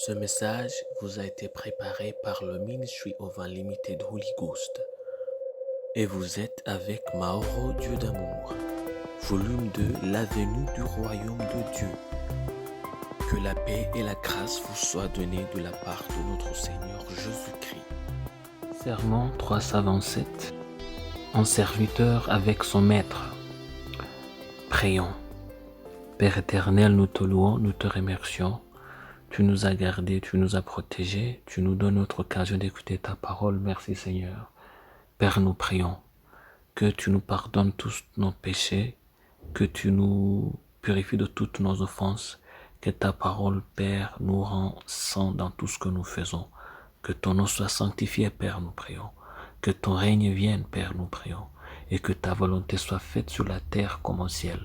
Ce message vous a été préparé par le Ministry of Unlimited Holy Ghost et vous êtes avec Mauro Dieu d'amour, volume 2, la venue du royaume de Dieu. Que la paix et la grâce vous soient données de la part de notre Seigneur Jésus-Christ. Sermon 327. Un serviteur avec son maître. Prions. Père éternel, nous te louons, nous te remercions. Tu nous as gardés, tu nous as protégés, tu nous donnes notre occasion d'écouter ta parole. Merci Seigneur. Père, nous prions que tu nous pardonnes tous nos péchés, que tu nous purifies de toutes nos offenses, que ta parole, Père, nous rend saints dans tout ce que nous faisons. Que ton nom soit sanctifié, Père, nous prions. Que ton règne vienne, Père, nous prions. Et que ta volonté soit faite sur la terre comme au ciel.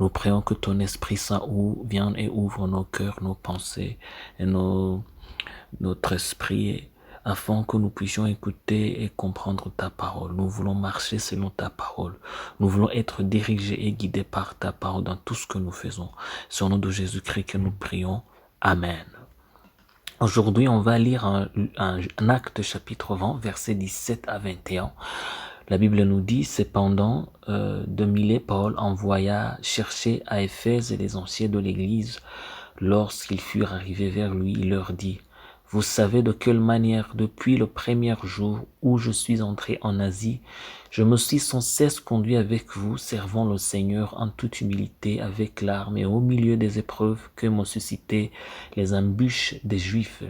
Nous prions que ton Esprit Saint vienne et ouvre nos cœurs, nos pensées et notre esprit, afin que nous puissions écouter et comprendre ta parole. Nous voulons marcher selon ta parole. Nous voulons être dirigés et guidés par ta parole dans tout ce que nous faisons. C'est au nom de Jésus-Christ que nous prions. Amen. Aujourd'hui, on va lire un Acte chapitre 20, versets 17 à 21. La Bible nous dit, cependant, de Milet, Paul envoya chercher à Éphèse les anciens de l'Église. Lorsqu'ils furent arrivés vers lui, il leur dit, « Vous savez de quelle manière, depuis le premier jour où je suis entré en Asie, je me suis sans cesse conduit avec vous, servant le Seigneur en toute humilité, avec larmes et au milieu des épreuves que m'ont suscité les embûches des Juifs.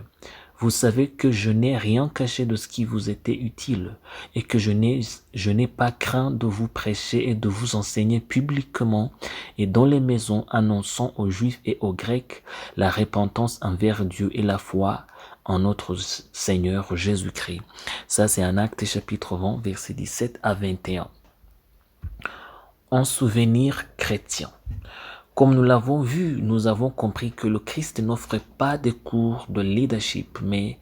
Vous savez que je n'ai rien caché de ce qui vous était utile et que je n'ai pas craint de vous prêcher et de vous enseigner publiquement et dans les maisons, annonçant aux Juifs et aux Grecs la repentance envers Dieu et la foi en notre Seigneur Jésus-Christ. » Ça, c'est un Acte chapitre 20, versets 17 à 21. En souvenir chrétien. Comme nous l'avons vu, nous avons compris que le Christ n'offre pas des cours de leadership, mais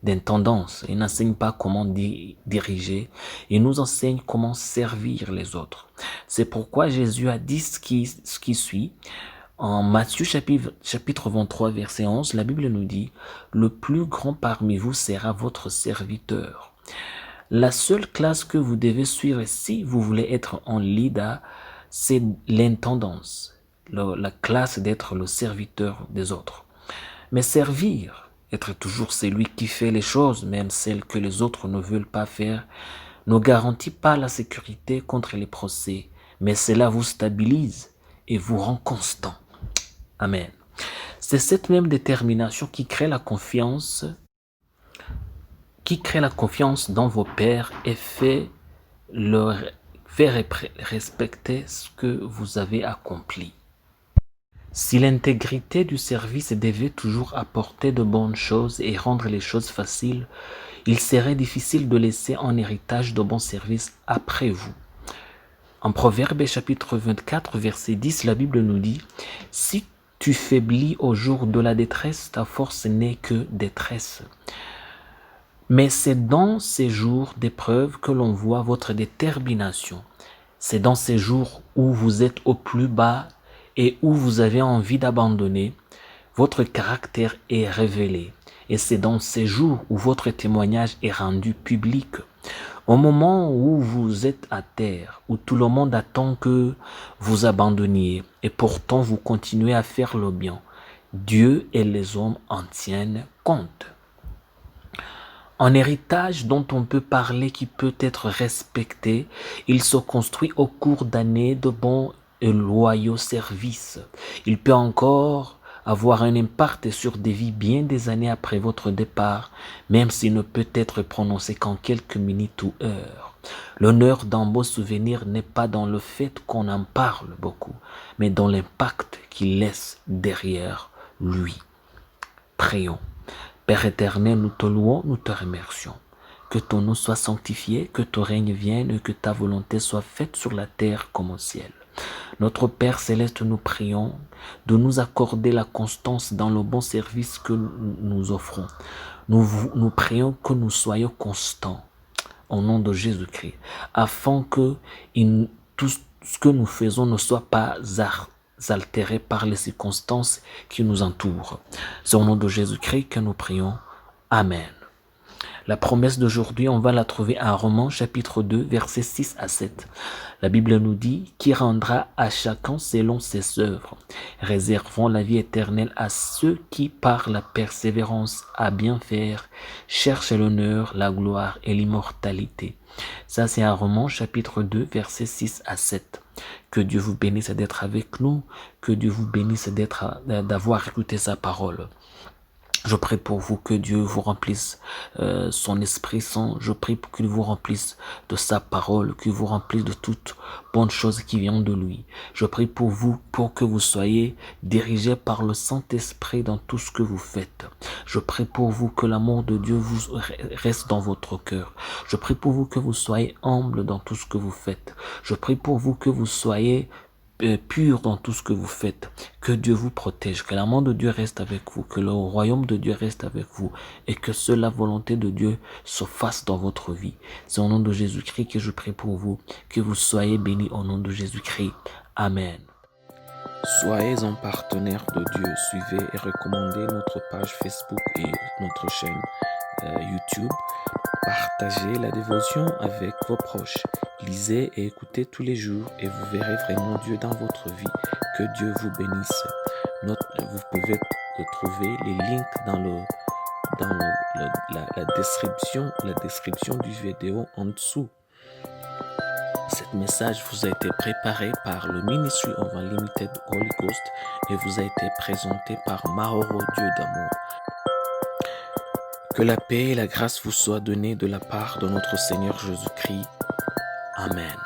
d'intendance. Il n'enseigne pas comment diriger, il nous enseigne comment servir les autres. C'est pourquoi Jésus a dit ce qui suit. En Matthieu chapitre 23, verset 11, la Bible nous dit « Le plus grand parmi vous sera votre serviteur ». La seule classe que vous devez suivre si vous voulez être en leader, c'est l'intendance. La classe d'être le serviteur des autres. Mais servir, être toujours celui qui fait les choses, même celles que les autres ne veulent pas faire, ne garantit pas la sécurité contre les procès, mais cela vous stabilise et vous rend constant. Amen. C'est cette même détermination qui crée la confiance dans vos pairs et fait respecter ce que vous avez accompli. Si l'intégrité du service devait toujours apporter de bonnes choses et rendre les choses faciles, il serait difficile de laisser en héritage de bons services après vous. En Proverbes chapitre 24, verset 10, la Bible nous dit « Si tu faiblis au jour de la détresse, ta force n'est que détresse. » Mais c'est dans ces jours d'épreuve que l'on voit votre détermination. C'est dans ces jours où vous êtes au plus bas et où vous avez envie d'abandonner, votre caractère est révélé. Et c'est dans ces jours où votre témoignage est rendu public. Au moment où vous êtes à terre, où tout le monde attend que vous abandonniez, et pourtant vous continuez à faire le bien, Dieu et les hommes en tiennent compte. Un héritage dont on peut parler qui peut être respecté, il se construit au cours d'années de bons et loyaux services. Il peut encore avoir un impact sur des vies bien des années après votre départ, même s'il ne peut être prononcé qu'en quelques minutes ou heures. L'honneur d'un beau souvenir n'est pas dans le fait qu'on en parle beaucoup, mais dans l'impact qu'il laisse derrière lui. Prions. Père éternel, nous te louons, nous te remercions. Que ton nom soit sanctifié, que ton règne vienne et que ta volonté soit faite sur la terre comme au ciel. Notre Père céleste, nous prions de nous accorder la constance dans le bon service que nous offrons. Nous prions que nous soyons constants au nom de Jésus-Christ, afin que tout ce que nous faisons ne soit pas altérés par les circonstances qui nous entourent. C'est au nom de Jésus-Christ que nous prions. Amen. La promesse d'aujourd'hui, on va la trouver à Romains chapitre 2, versets 6 à 7. La Bible nous dit « Qui rendra à chacun selon ses œuvres, réservant la vie éternelle à ceux qui, par la persévérance à bien faire, cherchent l'honneur, la gloire et l'immortalité. » Ça, c'est à Romains chapitre 2, versets 6 à 7. Que Dieu vous bénisse d'être avec nous, que Dieu vous bénisse d'avoir écouté sa parole. Je prie pour vous que Dieu vous remplisse son Esprit Saint. Je prie pour qu'il vous remplisse de sa parole, qu'il vous remplisse de toutes bonnes choses qui viennent de lui. Je prie pour vous pour que vous soyez dirigés par le Saint-Esprit dans tout ce que vous faites. Je prie pour vous que l'amour de Dieu vous reste dans votre cœur. Je prie pour vous que vous soyez humble dans tout ce que vous faites. Je prie pour vous que vous soyez pur dans tout ce que vous faites. Que Dieu vous protège, que l'amour de Dieu reste avec vous, que le royaume de Dieu reste avec vous et que seule la volonté de Dieu se fasse dans votre vie. C'est au nom de Jésus-Christ que je prie pour vous, que vous soyez bénis au nom de Jésus-Christ. Amen. Soyez un partenaire de Dieu. Suivez et recommandez notre page Facebook et notre chaîne YouTube. Partagez la dévotion avec vos proches. Lisez et écoutez tous les jours et vous verrez vraiment Dieu dans votre vie. Que Dieu vous bénisse. Vous pouvez trouver les links dans la description du vidéo en dessous. Cet message vous a été préparé par le Ministry of Unlimited Holy Ghost et vous a été présenté par Mauro Dieu d'amour. Que la paix et la grâce vous soient données de la part de notre Seigneur Jésus-Christ. Amen.